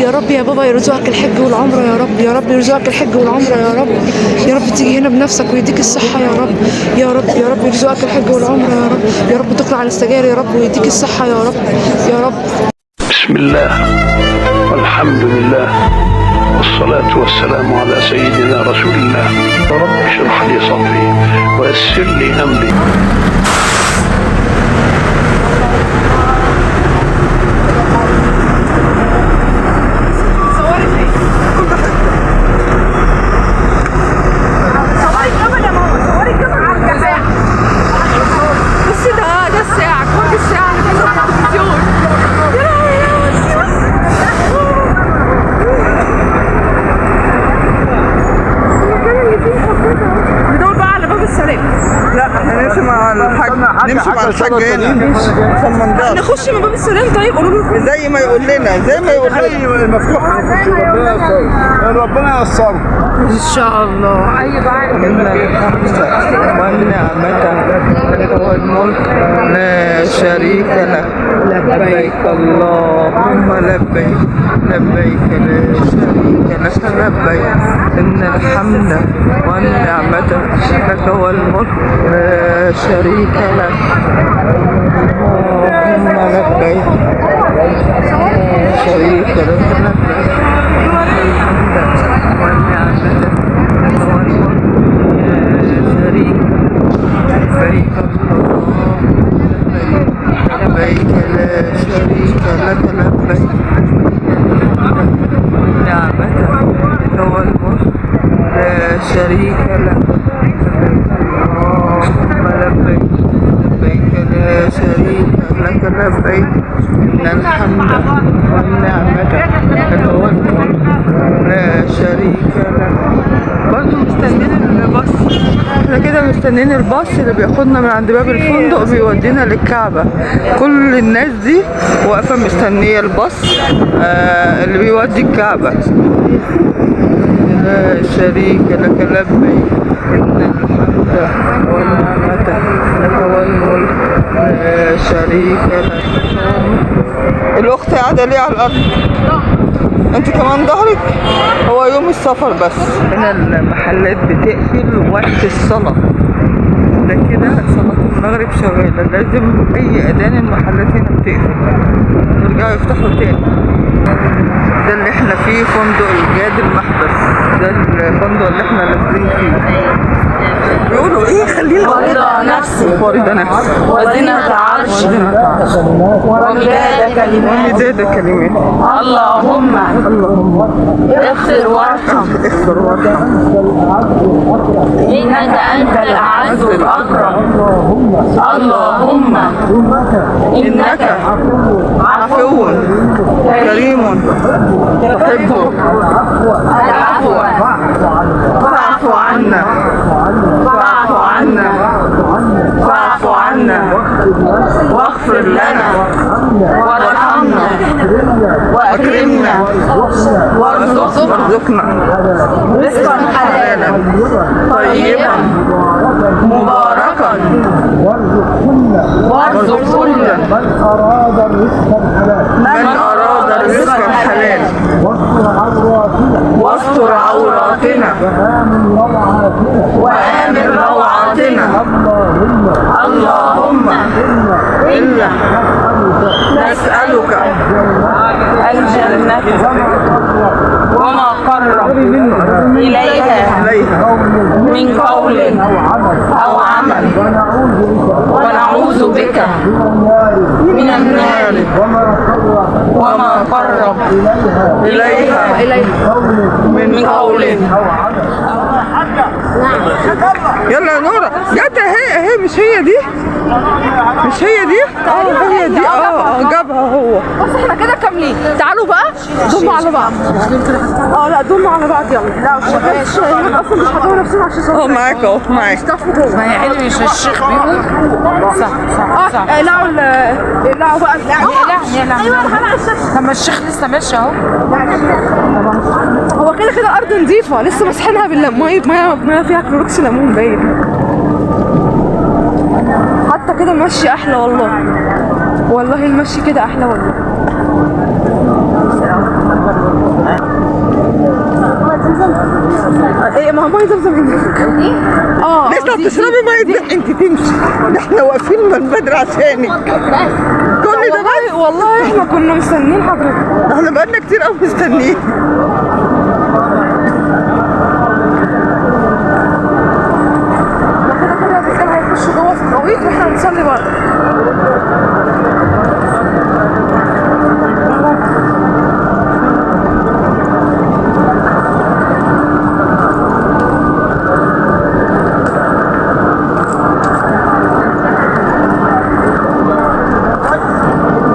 يا رب يا بابا يرزقك الحج والعمره يا رب، يا رب يرزقك الحج والعمره يا رب، يا رب تيجي هنا بنفسك ويديك الصحه يا رب، يا رب يا رب يرزقك الحج والعمره يا رب، يا رب تقلع عن السجاير يا رب ويديك الصحه يا رب يا رب. بسم الله والحمد لله والصلاة والسلام على سيدنا رسول الله. رب اشرح لي صدري ويسر لي أمري. نمشي مع الحاج هنا عشان ما نضيعش. نخش من باب السلام. طيب قولوا له زي ما يقول لنا مفتوح ربنا ييسره ان شاء الله. إن الحمد والنعمة لك والملك لا شريك لك. لبيك اللهم لبيك لبيك لا شريك لك لبيك. إن الحمد والنعمة لك والملك لا شريك لك. اللهم لبيك لا شريك لك لبيك. لبيك لا شريك لك لبيك. والنعمة لك والملك لا شريك لك. اللهم لبيك لبيك لا شريك لك لبيك. إن الحمد والنعمة لك والملك لا شريك لك. برضه مستنيين الباص، احنا كده مستنيين الباص اللي بياخدنا من عند باب الفندق بيودينا للكعبة. كل الناس دي واقفة مستنية الباص اللي بيودي الكعبة. لا شريك لك لبيك. إن الحمد والنعمة لك والملك لا شريك لك. الأخت قاعدة ليه على الأرض؟ انت كمان ظهرك. هو يوم السفر بس. هنا المحلات بتقفل وقت الصلاة، ده كده صلاة المغرب شغالة، لازم أي أذان المحلات هنا بتقفل يرجعوا يفتحوا تاني. ده اللي احنا فيه فندق الجاد المحبس، ده الفندق اللي احنا نازلين فيه. بيقولوا ايه؟ خلينا ورضا نفسي وزنة عرش ومداد كلمات. اللهم اغفر وارحم إنك أنت الأعز الأكرم. اللهم إنك عفو كريم تحب العفو فاعف عنا فاعف عنا فاعف عنا واغفر لنا وارحمنا واكرمنا وارزقنا رزقا حلالا طيبا مباركا وارزق كل من أراد الرزق الحلال واستر عوراتنا وآمن روعاتنا. اللهم إنا نسألك الجنة وما قرب إليها من قول أو عمل، ونعوذ بك من النار وما قرب إليها من قول. يلا يا نورة جت اهي مش هي دي؟ مش هي دي؟ هي دي. جابها هو. بس احنا كده كاملين. تعالوا بقى ضموا على بعض. لا ضموا على بعض يلا. لا مش اصلا مش هضموا نفسنا عشان صوت. معاك اهو معاك. ما هي علم مش الشيخ بيقول صح. اقلعوا بقى. اقلع. ايوه انا الشيخ. لما الشيخ لسه ماشي اهو. هو كده الارض نظيفه لسه ماسحينها ميه فيها كلوركس ليمون باين. حتى كده المشي احلى والله المشي كده احلى والله. ميه زمزم ايه؟ لسه بتشربي ميه انت تمشي، ده احنا واقفين من بدري عشانك. كل ده بس والله احنا كنا مستنيين حضرتك. احنا بقالنا كتير قوي مستنيين. كده كده الرجاله هيخشوا جوه في الغويط واحنا هنصلي بره.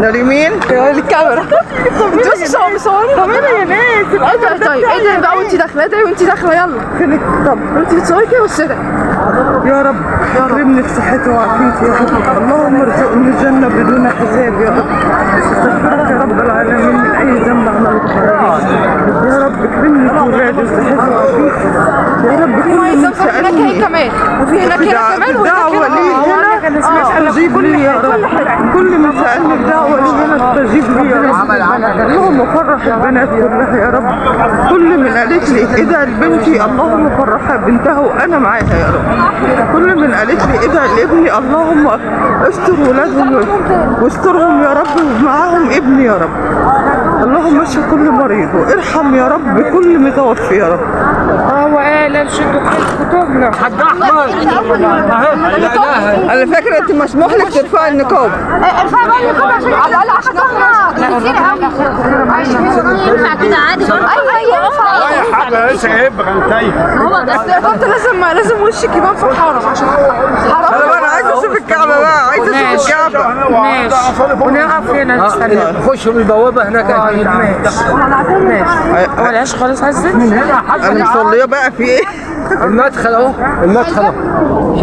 اليمين الكاميرا انتوا مصورين كمان يا ناس. طيب ادعي بقى وانت داخله، ادعي وانت داخله يلا. طب انت بتصوري كده بس ادعي. يا رب اكرمني في صحتي وعافيتي يا رب. اللهم ارزقني الجنه بدون حساب يا رب. استغفرك يا رب العالمين من اي ذنب عملته. يا رب اكرمني في ولادي وصحتي وعافيتي يا رب. كل من سالني كمان وفي هناك هنا كمان دعوه لي هنا استجيب لي يا رب. كل من سالني بدعوه لي هنا استجيب لي يا رب. اللهم فرح البنات كلها يا رب. كل من قالت لي ادعي لبنتي اللهم فرحها بنتها وانا معاها يا رب. كل من قالت لي ادعي لابني اللهم استر ولادهم واسترهم يا رب ومعاهم ابني يا رب. اللهم اشف كل مريض وارحم يا رب كل متوفي يا رب. وقال شدوا كتبنا حاج احمد انا فاكره انت مسموح لك ترفعي النقاب. ارفعي بقى النقاب عشان على الاقل عشان كتير قوي. ينفع كده عادي برضه. ايوه ارفع. اي حاجه لسه جايبك انت. هو ده انت لازم وشك يبان في الحرم عشان حرام. انا بقى عايزه اشوف الكعبه بقى، عايزه اشوف الكعبه. ماشي ونقف هنا نستنى نخش من البوابه هناك. ماشي ولاش خالص عزت. انا مصليه بقى في ايه؟ المدخل اهو، المدخل اهو.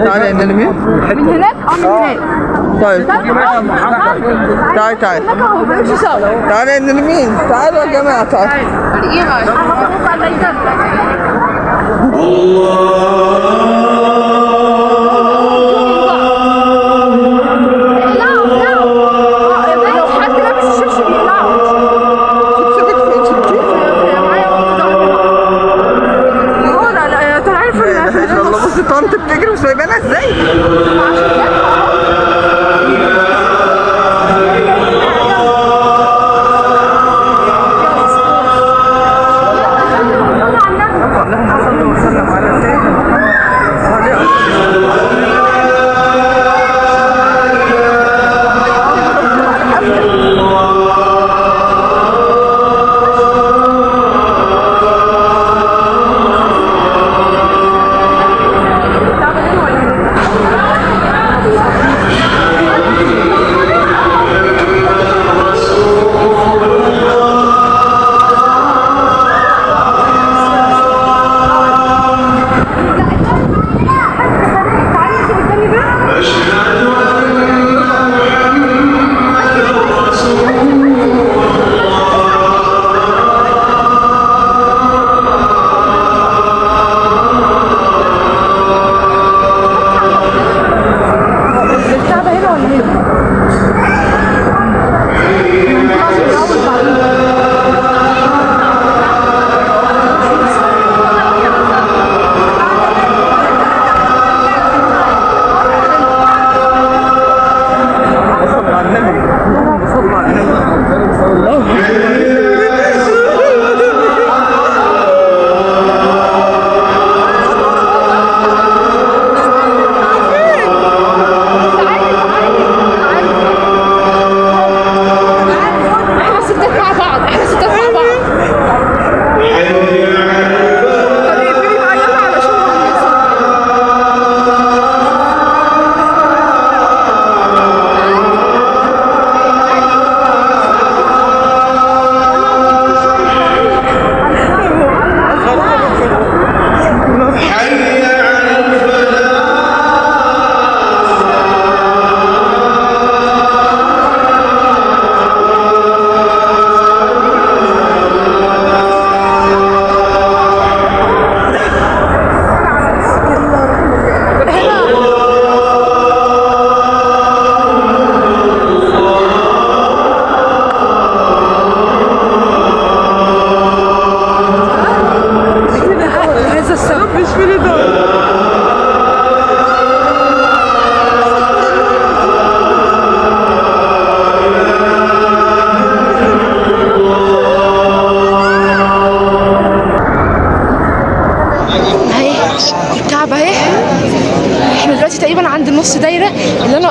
تعالى من اليمين. من هناك من هناك. طيب تعالى اهو بنمشي سوا. تعالى من اليمين. تعالوا يا جماعه تعالوا. بصي طنط بتجري مش سايبانا ازاي؟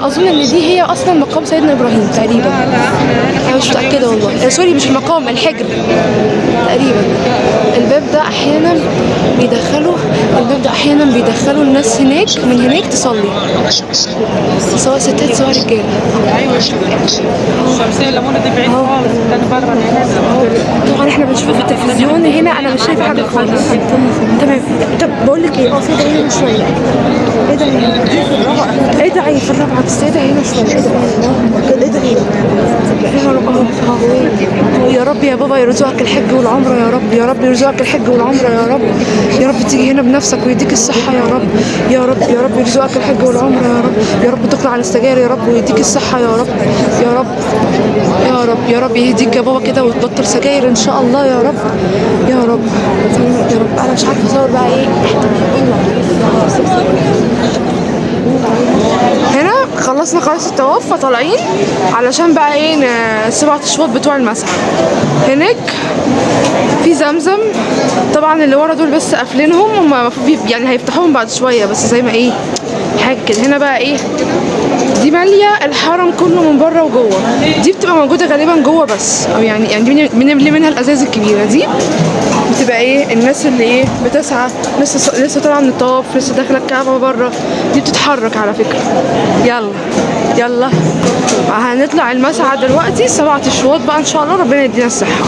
اظن ان دي هي اصلا مقام سيدنا ابراهيم تقريبا. انا مش متاكده والله. سوري مش المقام، الحجر تقريبا. الباب ده احيانا بيدخلوا الناس هناك، من هناك تصلي، سواء ستات سواء رجاله. الشمسية الليمونة دي بعيد خالص، كان بره طبعا احنا بنشوفه في التلفزيون، هنا انا مش شايفه حاجه خالص. تمام. طب بقول لك ايه، اقف ادعي هنا شويه. ادعي هنا في الرابعه، ادعي في الرابعه، بس ادعي هنا شويه. ادعي يا رب. يا رب يا بابا يرزقك الحج والعمره يا رب، يا رب يرزقك الحج والعمره يا رب، يا رب تيجي هنا بنفسك ويديك الصحه يا رب، يا رب يا رب يرزقك الحج والعمره يا رب، يا رب تقلع عن السجاير يا رب ويديك الصحه يا رب، يا رب يا رب يا رب يهديك يا بابا كده وتبطل سجاير ان شاء الله يا رب، يا رب يا رب. انا مش عارفه اصور بقى ايه. هنا خلصنا خلاص الطواف، فطالعين علشان بقى ايه 7 اشواط بتوع المسعى. هناك في زمزم طبعا، اللي ورا دول بس قافلينهم، هم المفروض يعني هيفتحوهم بعد شويه، بس زي ما ايه حاجه كده. هنا بقى ايه، دي ماليه الحرم كله من بره وجوه. دي بتبقى موجوده غالبا جوه بس، او يعني دي بنملي منها الازاز الكبيره دي، بتبقى ايه الناس اللي ايه بتسعى، لسه طالعه من الطواف، لسه داخله الكعبه بره. دي بتتحرك على فكره. يلا هنطلع المسعى دلوقتي، 7 اشواط بقى ان شاء الله، ربنا يدينا الصحه.